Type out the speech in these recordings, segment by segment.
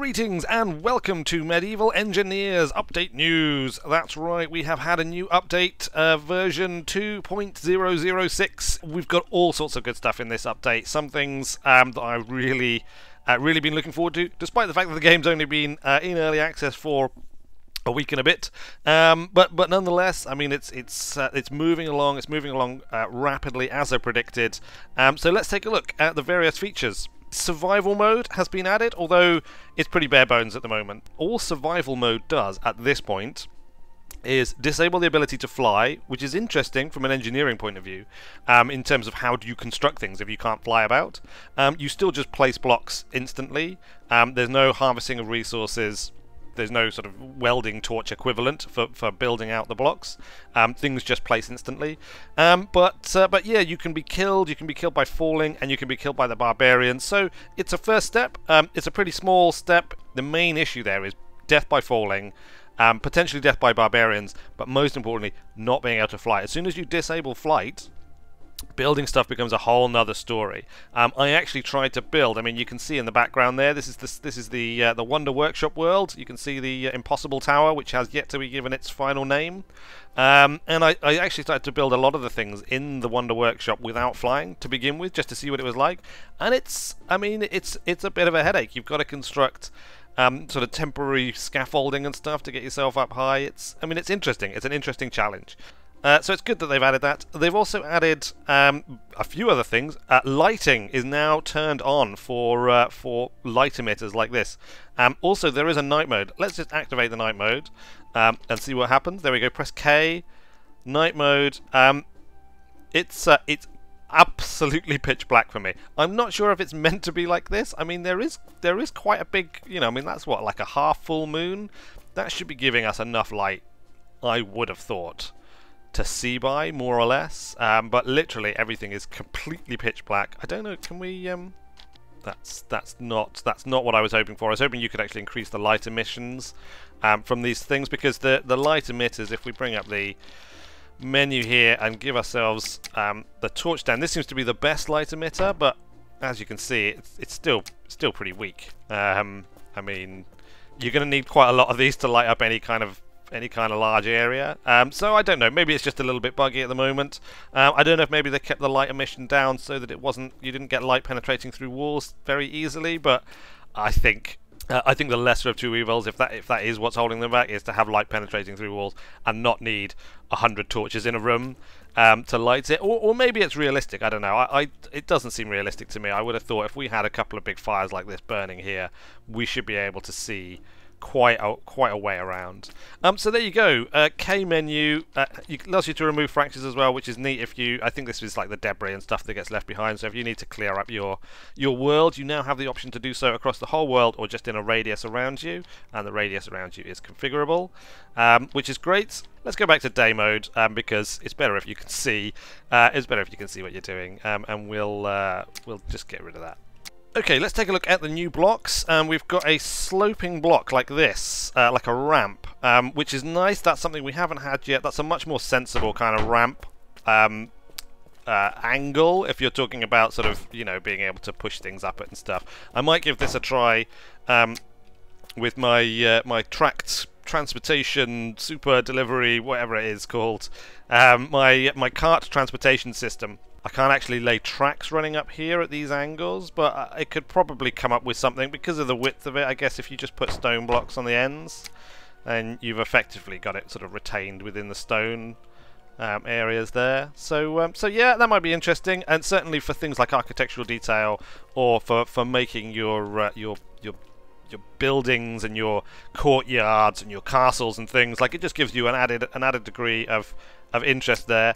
Greetings and welcome to Medieval Engineers Update News. That's right, we have had a new update, version 2.006. We've got all sorts of good stuff in this update. Some things that I've really been looking forward to, despite the fact that the game's only been in early access for a week and a bit, but nonetheless, I mean, it's moving along. It's moving along rapidly as I predicted. So let's take a look at the various features. Survival mode has been added, although it's pretty bare bones at the moment. All survival mode does at this point is disable the ability to fly, which is interesting from an engineering point of view, in terms of how do you construct things if you can't fly about. You still just place blocks instantly. There's no harvesting of resources. There's no sort of welding torch equivalent for building out the blocks. Things just place instantly. But yeah, you can be killed. You can be killed by falling, and you can be killed by the barbarians. So it's a first step. It's a pretty small step. The main issue there is death by falling, potentially death by barbarians, but most importantly, not being able to fly. As soon as you disable flight, building stuff becomes a whole nother story. I actually tried to build. I mean, you can see in the background there. This is the Wonder Workshop world. You can see the Impossible Tower, which has yet to be given its final name. And I actually started to build a lot of the things in the Wonder Workshop without flying to begin with, just to see what it was like. And it's a bit of a headache. You've got to construct sort of temporary scaffolding and stuff to get yourself up high. It's interesting. It's an interesting challenge. So it's good that they've added that. They've also added a few other things. Lighting is now turned on for light emitters like this. Also, there is a night mode. Let's just activate the night mode and see what happens. There we go. Press K. Night mode. It's absolutely pitch black for me. I'm not sure if it's meant to be like this. I mean, there is quite a big, I mean, that's what, like a half full moon. That should be giving us enough light, I would have thought, to see by, more or less, but literally everything is completely pitch black. I don't know. Can we? That's not what I was hoping for. I was hoping you could actually increase the light emissions from these things, because the light emitters, if we bring up the menu here and give ourselves the torch stand, this seems to be the best light emitter, but as you can see, it's still pretty weak. I mean, you're going to need quite a lot of these to light up any kind of large area. So I don't know, maybe it's just a little bit buggy at the moment. I don't know if maybe they kept the light emission down so that you didn't get light penetrating through walls very easily, but I think the lesser of two evils, if that is what's holding them back, is to have light penetrating through walls and not need 100 torches in a room to light it. Or maybe it's realistic. I don't know. It doesn't seem realistic to me. I would have thought if we had a couple of big fires like this burning here, we should be able to see quite a way around. So there you go. K menu allows you to remove fractures as well, which is neat. I think this is like the debris and stuff that gets left behind. So if you need to clear up your world, you now have the option to do so across the whole world or just in a radius around you, and the radius around you is configurable, which is great. Let's go back to day mode because it's better if you can see. It's better if you can see what you're doing, and we'll just get rid of that. Okay, let's take a look at the new blocks. We've got a sloping block like this, like a ramp, which is nice. That's something we haven't had yet. That's a much more sensible kind of ramp angle if you're talking about sort of, being able to push things up it and stuff. I might give this a try with my my tracked transportation super delivery, whatever it is called, my cart transportation system. I can't actually lay tracks running up here at these angles, but I could probably come up with something because of the width of it. I guess if you just put stone blocks on the ends, then you've effectively got it sort of retained within the stone areas there. So yeah, that might be interesting, and certainly for things like architectural detail, or for making your buildings and your courtyards and your castles and things, like, it just gives you an added degree of interest there.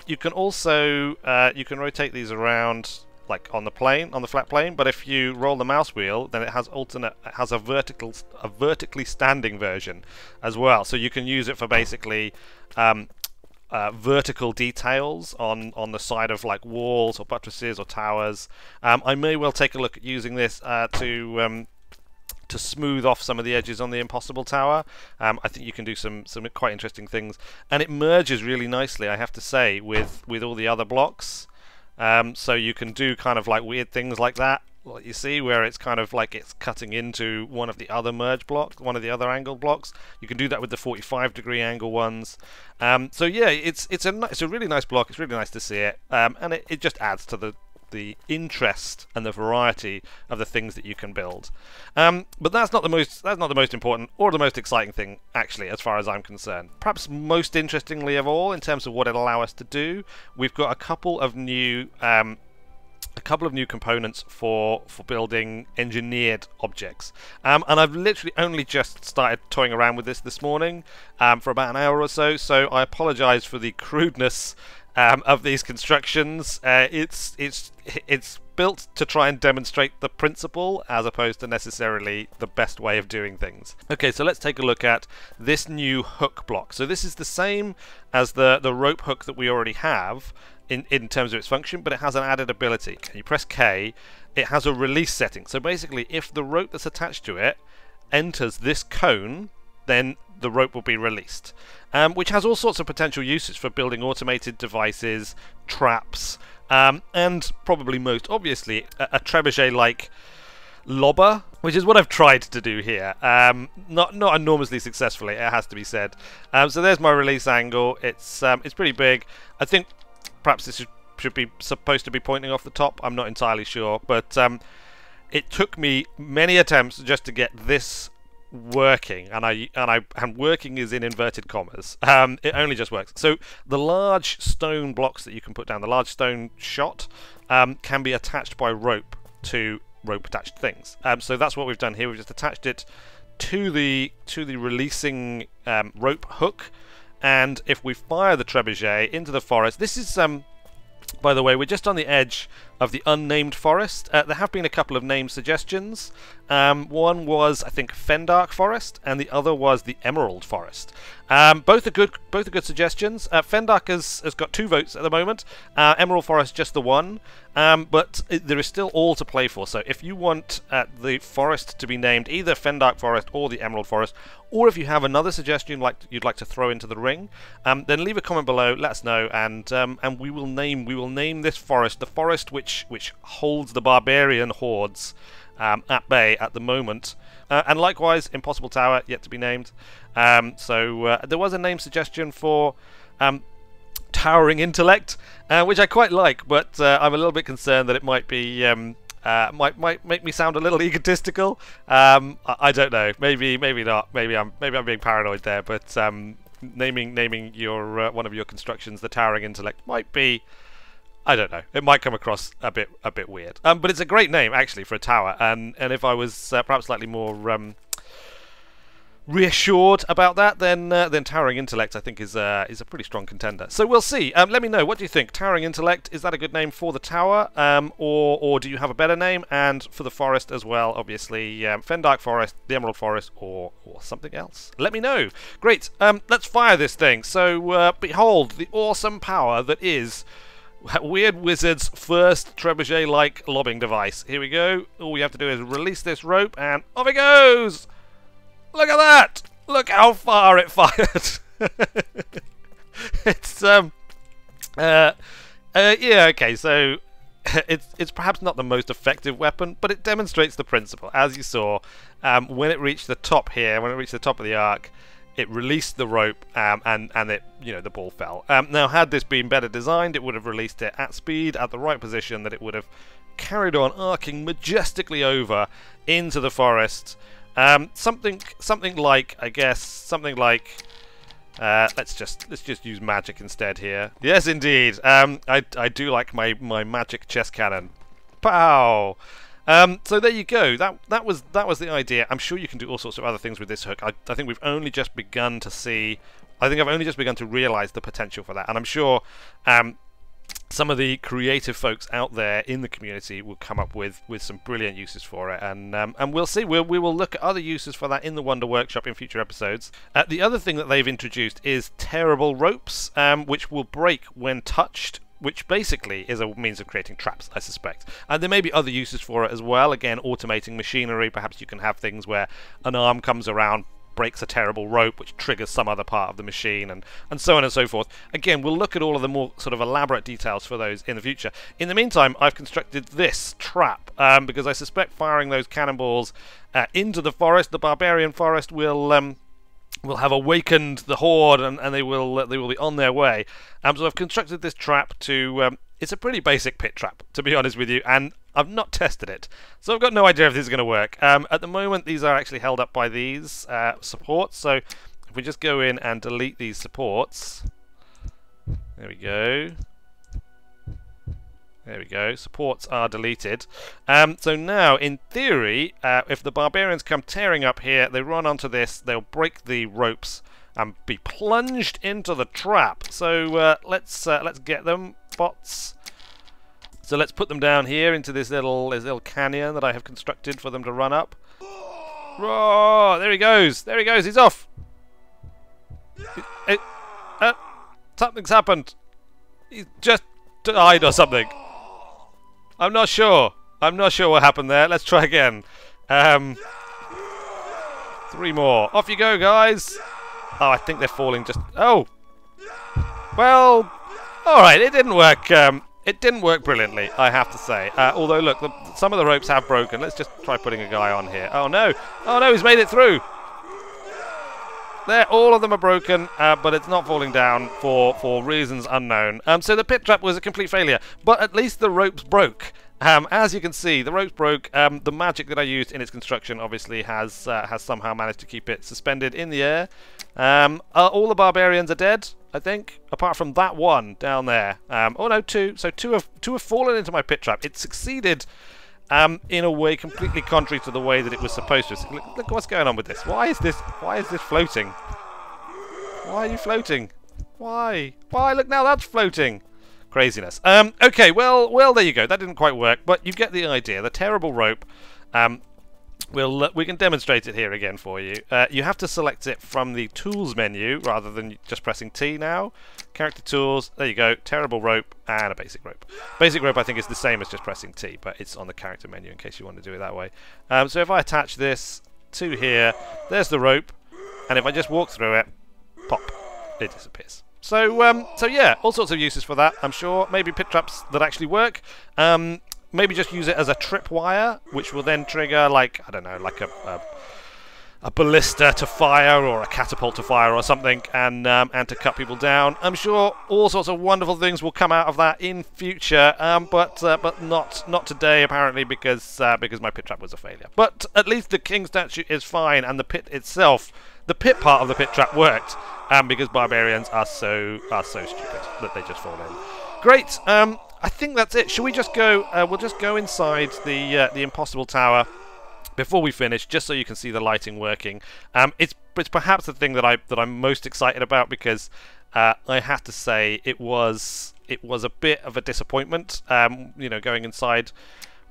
You can also you can rotate these around like on the flat plane, but if you roll the mouse wheel, then it has a vertically standing version as well, so you can use it for basically vertical details on the side of like walls or buttresses or towers. I may well take a look at using this to smooth off some of the edges on the Impossible Tower. I think you can do some quite interesting things, and it merges really nicely, I have to say, with all the other blocks. So you can do kind of like weird things like that what you see, where it's kind of like it's cutting into one of the other merge blocks, one of the other angle blocks. You can do that with the 45-degree angle ones. So yeah, it's a really nice block. It's really nice to see it, and it just adds to the interest and the variety of the things that you can build. But that's not the most important or the most exciting thing, actually, as far as I'm concerned. Perhaps most interestingly of all, in terms of what it'll allow us to do, we've got a couple of new components for building engineered objects, and I've literally only just started toying around with this morning for about an hour or so. So I apologise for the crudeness of these constructions. It's built to try and demonstrate the principle as opposed to necessarily the best way of doing things. Okay, so let's take a look at this new hook block. So this is the same as the rope hook that we already have in terms of its function, but it has an added ability. You press K, it has a release setting. So basically, if the rope that's attached to it enters this cone, then the rope will be released, which has all sorts of potential uses for building automated devices, traps, and probably most obviously a trebuchet-like lobber, which is what I've tried to do here. Not enormously successfully, it has to be said. So there's my release angle. It's pretty big. I think perhaps this should be supposed to be pointing off the top. I'm not entirely sure, but it took me many attempts just to get this working, and working is in inverted commas. It only just works. So the large stone blocks that you can put down, the large stone shot, can be attached by rope to rope attached things. So that's what we've done here. We've just attached it to the releasing rope hook, and if we fire the trebuchet into the forest, this is by the way, we're just on the edge of the unnamed forest. There have been a couple of name suggestions. One was, I think, Fendark Forest, and the other was the Emerald Forest. Both are good suggestions. Fendark has got 2 votes at the moment. Emerald Forest just the 1. But there is still all to play for. So if you want the forest to be named either Fendark Forest or the Emerald Forest, or if you have another suggestion you'd like to throw into the ring, then leave a comment below. Let us know, and we will name this forest the forest which holds the barbarian hordes at bay at the moment. And likewise, Impossible Tower, yet to be named. So there was a name suggestion for Towering Intellect, which I quite like, but I'm a little bit concerned that it might be might make me sound a little egotistical. I don't know. Maybe not. Maybe I'm being paranoid there. But naming your one of your constructions the Towering Intellect might be, I don't know. It might come across a bit weird. But it's a great name actually for a tower. And if I was perhaps slightly more reassured about that, then Towering Intellect I think is a pretty strong contender. So we'll see. Let me know, what do you think? Towering Intellect, is that a good name for the tower, or do you have a better name? And for the forest as well, obviously, Fendark Forest, the Emerald Forest, or something else. Let me know. Great. Let's fire this thing. So behold the awesome power that is Weird Wizard's first trebuchet-like lobbing device. Here we go. All we have to do is release this rope, and off it goes! Look at that! Look how far it fired! It's yeah, okay, so it's perhaps not the most effective weapon, but it demonstrates the principle. As you saw, when it reached the top here, when it reached the top of the arc, it released the rope, and it, the ball fell. Now, had this been better designed, it would have released it at speed, at the right position, that it would have carried on arcing majestically over into the forest. Something like, I guess, something like, let's just use magic instead here. Yes, indeed. I do like my magic chest cannon. Pow! So there you go. That was the idea. I'm sure you can do all sorts of other things with this hook. I think we've only just begun to see. I think I've only just begun to realise the potential for that, and I'm sure some of the creative folks out there in the community will come up with some brilliant uses for it, and we'll see. We will look at other uses for that in the Wonder Workshop in future episodes. The other thing that they've introduced is tearable ropes, which will break when touched, which basically is a means of creating traps, I suspect. And there may be other uses for it as well. Again, automating machinery. Perhaps you can have things where an arm comes around, breaks a terrible rope, which triggers some other part of the machine, and so on and so forth. Again, we'll look at all of the more sort of elaborate details for those in the future. In the meantime, I've constructed this trap, because I suspect firing those cannonballs into the forest, the barbarian forest, will have awakened the horde, and they will be on their way. So I've constructed this trap to... it's a pretty basic pit trap, to be honest with you, and I've not tested it, so I've got no idea if this is going to work. At the moment, these are actually held up by these supports, so if we just go in and delete these supports... There we go. There we go. Supports are deleted. So now, in theory, if the barbarians come tearing up here, they run onto this, they'll break the ropes and be plunged into the trap. So let's get them, bots. So let's put them down here into this little canyon that I have constructed for them to run up. Oh, there he goes. There he goes. He's off. Something's happened. He's just died or something. I'm not sure. I'm not sure what happened there. Let's try again. 3 more. Off you go, guys. Oh, I think they're falling just... Oh! Well, alright, it didn't work. It didn't work brilliantly, I have to say. Although, look, some of the ropes have broken. Let's just try putting a guy on here. Oh, no. Oh, no, he's made it through. There, all of them are broken, but it's not falling down for reasons unknown. So the pit trap was a complete failure, but at least the ropes broke. As you can see, the ropes broke. The magic that I used in its construction obviously has somehow managed to keep it suspended in the air. All the barbarians are dead, I think, apart from that one down there. Oh no, 2. So two have fallen into my pit trap. It succeeded. In a way completely contrary to the way that it was supposed to. Look what's going on with this. Why is this floating? Why are you floating? Why? Look, now that's floating. Craziness. Okay, well, there you go. That didn't quite work, but you get the idea. The terrible rope. We can demonstrate it here again for you. You have to select it from the tools menu rather than just pressing T now. Character tools, there you go, terrible rope and a basic rope. Basic rope I think is the same as just pressing T, but it's on the character menu in case you want to do it that way. So if I attach this to here, there's the rope, and if I just walk through it, pop, it disappears. So yeah, all sorts of uses for that, I'm sure. Maybe pit traps that actually work. Maybe just use it as a tripwire, which will then trigger, like, I don't know, like a ballista to fire or a catapult to fire or something, and to cut people down. I'm sure all sorts of wonderful things will come out of that in future, but not today apparently, because my pit trap was a failure. But at least the king statue is fine, and the pit itself, the pit part of the pit trap worked, because barbarians are so stupid that they just fall in. Great. I think that's it. Should we just go? We'll just go inside the Impossible Tower before we finish, just so you can see the lighting working. It's perhaps the thing that I'm most excited about, because I have to say it was a bit of a disappointment. You know, going inside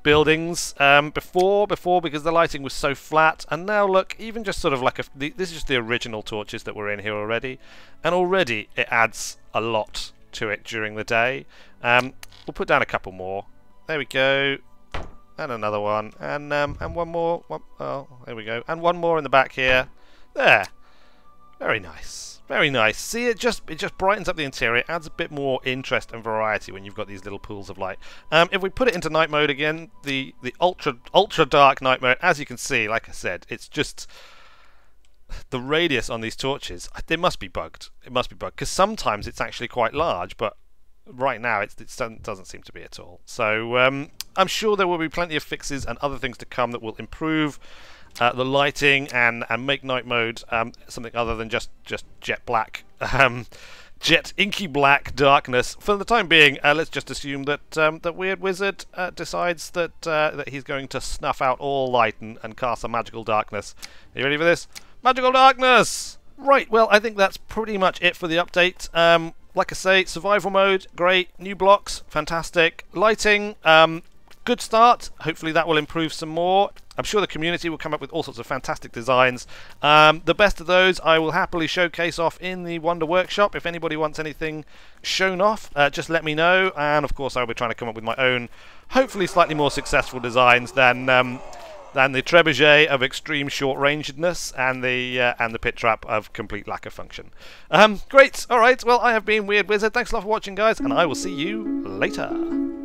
buildings before because the lighting was so flat, and now look, even just sort of like this is just the original torches that were in here already, and already it adds a lot to it during the day. We'll put down a couple more. There we go. And another one. And one more. Oh, there we go. And one more in the back here. There. Very nice. Very nice. See, it just brightens up the interior. Adds a bit more interest and variety when you've got these little pools of light. If we put it into night mode again, the ultra dark night mode, as you can see, like I said, it's just the radius on these torches. They must be bugged. It must be bugged, because sometimes it's actually quite large, but right now it doesn't seem to be at all. So I'm sure there will be plenty of fixes and other things to come that will improve the lighting and make night mode something other than just jet black, jet inky black darkness. For the time being, let's just assume that that Weird Wizard decides that he's going to snuff out all light and cast a magical darkness. Are you ready for this? Magical darkness! Right, well, I think that's pretty much it for the update. Like I say, survival mode, great. New blocks, fantastic. Lighting, good start. Hopefully that will improve some more. I'm sure the community will come up with all sorts of fantastic designs. The best of those I will happily showcase off in the Wonder Workshop. If anybody wants anything shown off, just let me know. And of course I'll be trying to come up with my own, hopefully slightly more successful designs than and the trebuchet of extreme short-rangedness, and the pit trap of complete lack of function. Great. All right. Well, I have been Weird Wizard. Thanks a lot for watching, guys, and I will see you later.